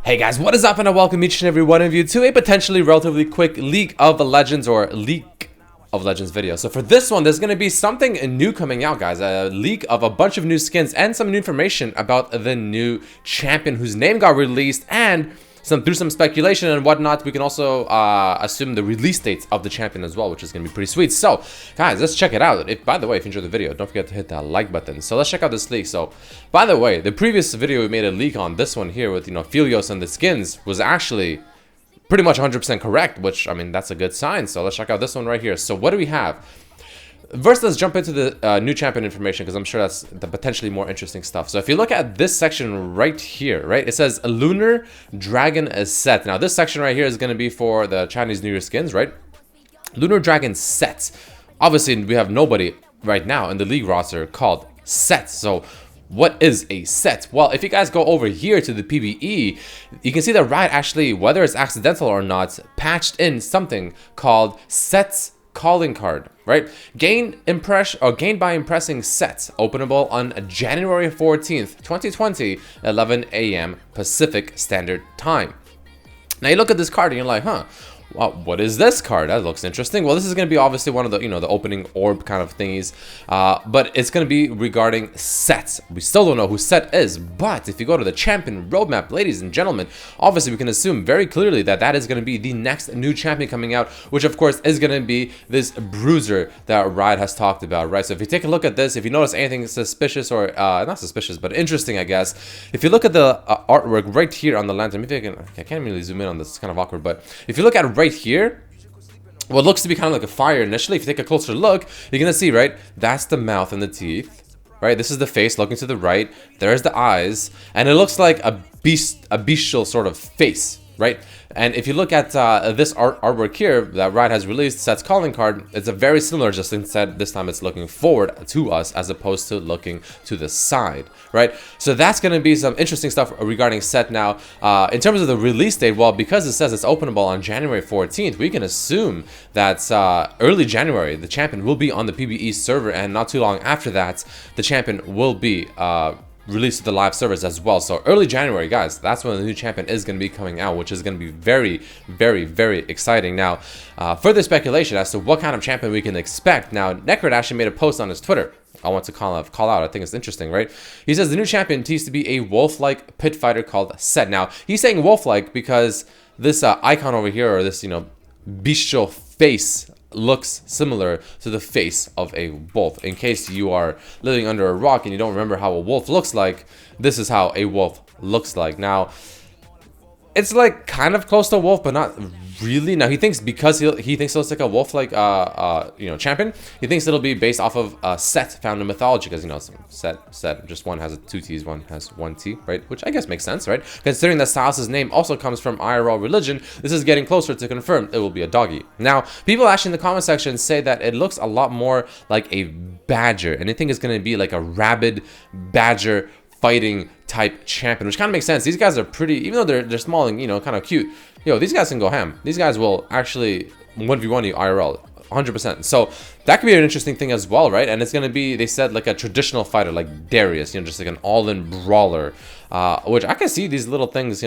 Hey guys, what is up, and I welcome each and every one of you to a potentially relatively quick League of Legends or League of Legends video. So for this one, there's going to be something new coming out, guys. A leak of a bunch of new skins and some new information about the new champion whose name got released, and through some speculation and whatnot, we can also assume the release dates of the champion as well, which is going to be pretty sweet. So, guys, let's check it out. By the way, if you enjoyed the video, don't forget to hit that like button. So let's check out this leak. So, by the way, the previous video we made a leak on, this one here with, Philios and the skins, was actually pretty much 100% correct, which, I mean, that's a good sign. So let's check out this one right here. So what do we have? First, let's jump into the new champion information, because I'm sure that's the potentially more interesting stuff. So if you look at this section right here, right, it says Lunar Dragon SETT. Now, this section right here is going to be for the Chinese New Year skins, right? Lunar Dragon SETT. Obviously, we have nobody right now in the league roster called SETT. So what is a SETT? Well, if you guys go over here to the PvE, you can see that Riot actually, whether it's accidental or not, patched in something called SETT's calling card, right? Gained by impressing SETT, openable on January 14th, 2020, 11 a.m. Pacific Standard Time. Now you look at this card and you're like, huh, well, what is this card? That looks interesting. Well, this is going to be obviously one of the, the opening orb kind of thingies, but it's going to be regarding SETT. We still don't know who SETT is, but if you go to the champion roadmap, ladies and gentlemen, obviously we can assume very clearly that that is going to be the next new champion coming out, which of course is going to be this Bruiser that Riot has talked about, right? So if you take a look at this, if you notice anything suspicious or not suspicious, but interesting, I guess, if you look at the artwork right here on the lantern, maybe I can't really zoom in on this, it's kind of awkward, but if you look at right here, what looks to be kind of like a fire initially, if you take a closer look, you're gonna see, right, that's the mouth and the teeth, right? This is the face looking to the right, there's the eyes, and it looks like a bestial sort of face, right? And if you look at this artwork here that Riot has released, SETT's calling card, it's a very similar, just instead this time it's looking forward to us as opposed to looking to the side, right? So that's going to be some interesting stuff regarding SETT. Now, in terms of the release date, well, because it says it's openable on January 14th, we can assume that early January, the champion will be on the PvE server, and not too long after that, the champion will be released to the live servers as well. So early January, guys, that's when the new champion is going to be coming out, which is going to be very, very, very exciting. Now, further speculation as to what kind of champion we can expect. Now, Necrid actually made a post on his Twitter. I want to call out. I think it's interesting, right? He says the new champion teased to be a wolf-like pit fighter called SETT. Now, he's saying wolf-like because this icon over here, or this, bestial face, looks similar to the face of a wolf. In case you are living under a rock and you don't remember how a wolf looks like, this is how a wolf looks like. Now, it's like kind of close to a wolf, but not really. Now he thinks, because he thinks it's like a wolf like champion, he thinks it'll be based off of SETT found in mythology, because SETT, just one has two T's, one has one T, right? Which I guess makes sense, right? Considering that Silas's name also comes from IRL religion, this is getting closer to confirm it will be a doggy. Now, people actually in the comment section say that it looks a lot more like a badger, and they think it's going to be like a rabid badger fighting type champion, which kind of makes sense. These guys are pretty, even though they're small and kind of cute, these guys can go ham. These guys will actually 1v1 you IRL 100%. So that could be an interesting thing as well, right? And it's going to be, they said, like a traditional fighter like Darius, just like an all-in brawler, which I can see these little things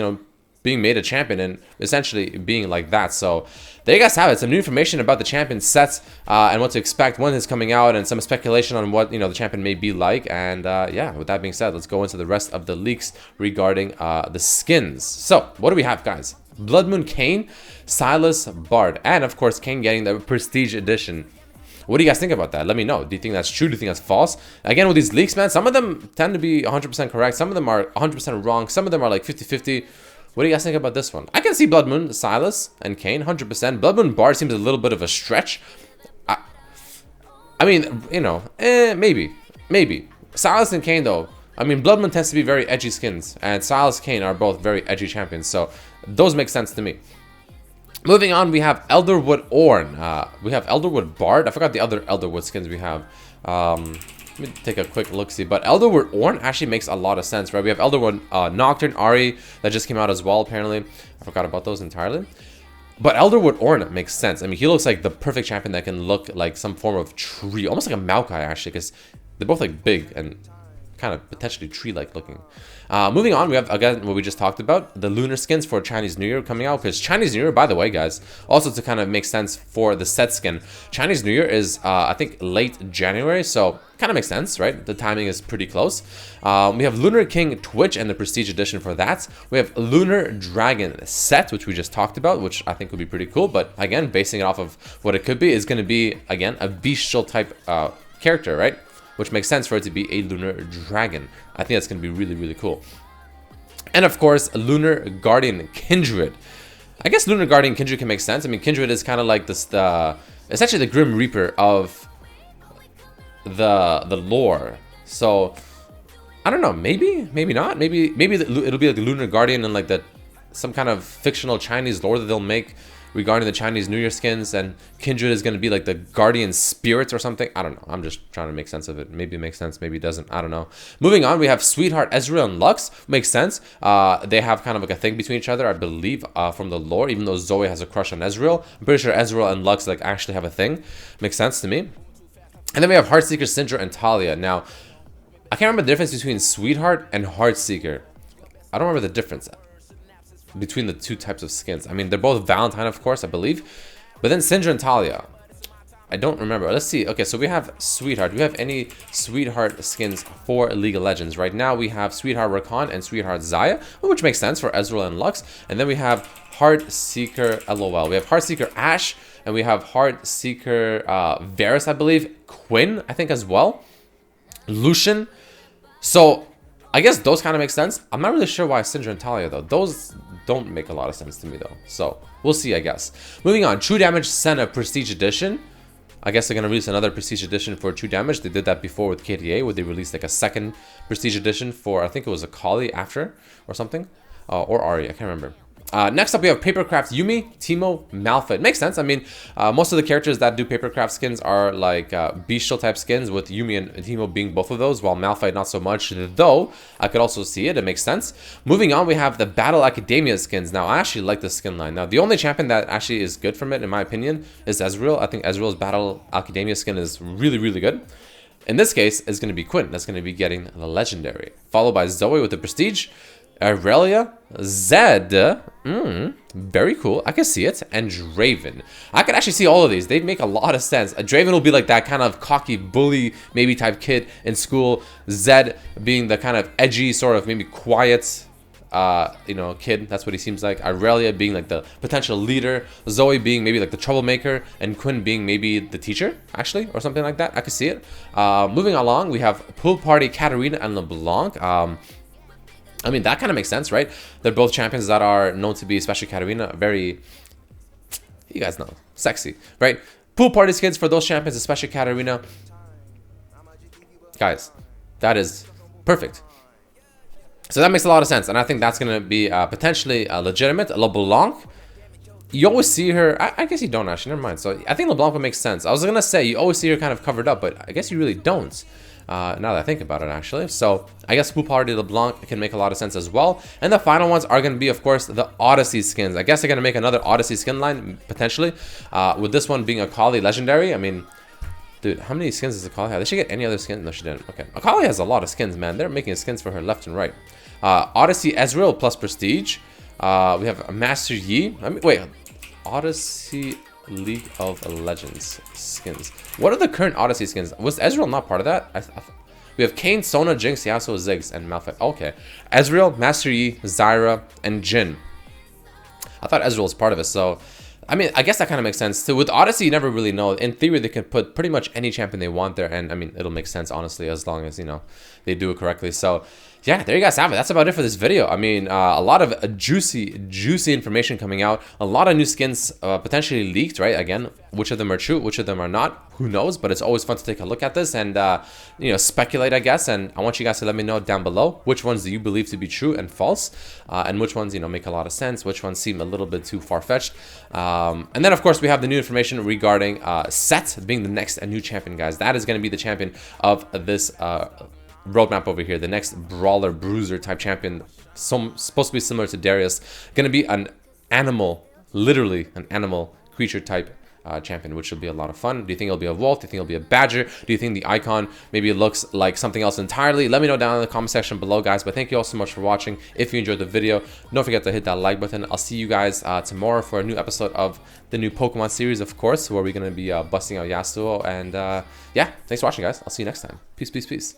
being made a champion and essentially being like that. So there you guys have it. Some new information about the champion sets and what to expect when it's coming out, and some speculation on what the champion may be like. And yeah, with that being said, let's go into the rest of the leaks regarding the skins. So what do we have, guys? Blood Moon Kayn, Sylas Bard, and of course Kayn getting the Prestige Edition. What do you guys think about that? Let me know. Do you think that's true? Do you think that's false? Again, with these leaks, man, some of them tend to be 100% correct. Some of them are 100% wrong. Some of them are like 50-50. What do you guys think about this one? I can see Blood Moon, Sylas, and Kayn, 100%. Blood Moon Bard seems a little bit of a stretch. I mean, maybe. Sylas and Kayn, though. I mean, Blood Moon tends to be very edgy skins, and Sylas and Kayn are both very edgy champions, so those make sense to me. Moving on, we have Elderwood Ornn. We have Elderwood Bard. I forgot the other Elderwood skins we have. Let me take a quick look-see. But Elderwood Ornn actually makes a lot of sense, right? We have Elderwood Nocturne, Ari, that just came out as well, apparently. I forgot about those entirely. But Elderwood Ornn makes sense. I mean, he looks like the perfect champion that can look like some form of tree. Almost like a Maokai, actually, because they're both like big and kind of potentially tree-like looking. Moving on, we have, again, what we just talked about, the Lunar skins for Chinese New Year coming out. Because Chinese New Year, by the way, guys, also to kind of make sense for the SETT skin, Chinese New Year is, I think, late January, so kind of makes sense, right? The timing is pretty close. We have Lunar King Twitch and the Prestige Edition for that. We have Lunar Dragon SETT, which we just talked about, which I think would be pretty cool. But again, basing it off of what it could be, is going to be, again, a bestial type character, right? Which makes sense for it to be a Lunar Dragon. I think that's going to be really, really cool. And of course, Lunar Guardian Kindred. I guess Lunar Guardian Kindred can make sense. I mean, Kindred is kind of like this, it's actually the Grim Reaper of the lore. So I don't know, maybe not, maybe it'll be like the Lunar Guardian and like some kind of fictional Chinese lore that they'll make regarding the Chinese New Year skins, and Kindred is going to be like the guardian spirits or something. I don't know, I'm just trying to make sense of it. Maybe it makes sense, maybe it doesn't, I don't know. Moving on, we have Sweetheart Ezreal and Lux. Makes sense. They have kind of like a thing between each other, I believe, from the lore, even though Zoe has a crush on Ezreal. I'm pretty sure Ezreal and Lux like actually have a thing. Makes sense to me. And then we have Heartseeker, Syndra, and Talia. Now, I can't remember the difference between Sweetheart and Heartseeker. I don't remember the difference between the two types of skins. I mean, they're both Valentine, of course, I believe. But then Syndra and Talia, I don't remember. Let's see. Okay, so we have Sweetheart. Do we have any Sweetheart skins for League of Legends? Right now, we have Sweetheart Rakan and Sweetheart Xayah, which makes sense for Ezreal and Lux. And then we have Heartseeker, LOL. We have Heartseeker Ashe, and we have Heartseeker Varus, I believe. Quinn, I think, as well. Lucian. So I guess those kind of make sense. I'm not really sure why Syndra and Talia, though. Those don't make a lot of sense to me, though. So we'll see, I guess. Moving on, True Damage Senna Prestige Edition. I guess they're going to release another Prestige Edition for True Damage. They did that before with KDA, where they released like a second Prestige Edition for, I think it was Akali after or something. Or Ari, I can't remember. Next up, we have Papercraft Yuumi, Teemo, Malphite. Makes sense. I mean, most of the characters that do Papercraft skins are like bestial type skins, with Yuumi and Teemo being both of those, while Malphite not so much, though I could also see it. It makes sense. Moving on, we have the Battle Accademia skins. Now, I actually like this skin line. Now, the only champion that actually is good from it, in my opinion, is Ezreal. I think Ezreal's Battle Accademia skin is really, really good. In this case, it's going to be Quinn. That's going to be getting the Legendary, followed by Zoe with the Prestige. Aurelia, Zed, very cool, I can see it, and Draven. I can actually see all of these. They make a lot of sense. Draven will be like that kind of cocky bully maybe type kid in school. Zed being the kind of edgy, sort of maybe quiet, you know, kid. That's what he seems like. Aurelia being like the potential leader. Zoe being maybe like the troublemaker, and Quinn being maybe the teacher, actually, or something like that. I can see it. Moving along, we have Pool Party Katerina and LeBlanc. I mean, that kind of makes sense, right? They're both champions that are known to be, especially Katerina, very, you guys know, sexy, right? Pool party skins for those champions, especially Katerina. Guys, that is perfect. So that makes a lot of sense, and I think that's going to be potentially legitimate. LeBlanc, you always see her, I guess you don't actually, never mind. So I think LeBlanc would make sense. I was going to say, you always see her kind of covered up, but I guess you really don't. Now that I think about it, actually. So I guess Pool Party LeBlanc can make a lot of sense as well. And the final ones are going to be, of course, the Odyssey skins. I guess they're going to make another Odyssey skin line, potentially. With this one being Akali Legendary. I mean, dude, how many skins does Akali have? Did she get any other skins? No, she didn't. Okay. Akali has a lot of skins, man. They're making skins for her left and right. Odyssey Ezreal plus Prestige. We have Master Yi. I mean, wait. Odyssey League of Legends skins. What are the current Odyssey skins? Was Ezreal not part of that? We have Kayn, Sona, Jinx, Yasuo, Ziggs, and Malphite. Okay. Ezreal, Master Yi, Zyra, and Jhin. I thought Ezreal was part of it, so I mean, I guess that kind of makes sense too. With Odyssey, you never really know. In theory, they can put pretty much any champion they want there, and I mean, it'll make sense, honestly, as long as, you know, they do it correctly. So yeah, there you guys have it. That's about it for this video. I mean, a lot of juicy information coming out. A lot of new skins potentially leaked, right? Again, which of them are true, which of them are not, who knows? But it's always fun to take a look at this and, you know, speculate, I guess. And I want you guys to let me know down below which ones do you believe to be true and false, and which ones, you know, make a lot of sense, which ones seem a little bit too far-fetched. And then, of course, we have the new information regarding SETT being the next new champion, guys. That is going to be the champion of this roadmap over here, the next brawler bruiser type champion, supposed to be similar to Darius, gonna be an animal, literally an animal creature type champion, which will be a lot of fun. Do you think it'll be a wolf? Do you think it'll be a badger? Do you think the icon maybe looks like something else entirely? Let me know down in the comment section below, guys. But thank you all so much for watching. If you enjoyed the video, don't forget to hit that like button. I'll see you guys tomorrow for a new episode of the new Pokemon series, of course, where we're going to be busting out Yasuo. And yeah, thanks for watching, guys. I'll see you next time. Peace, peace, peace.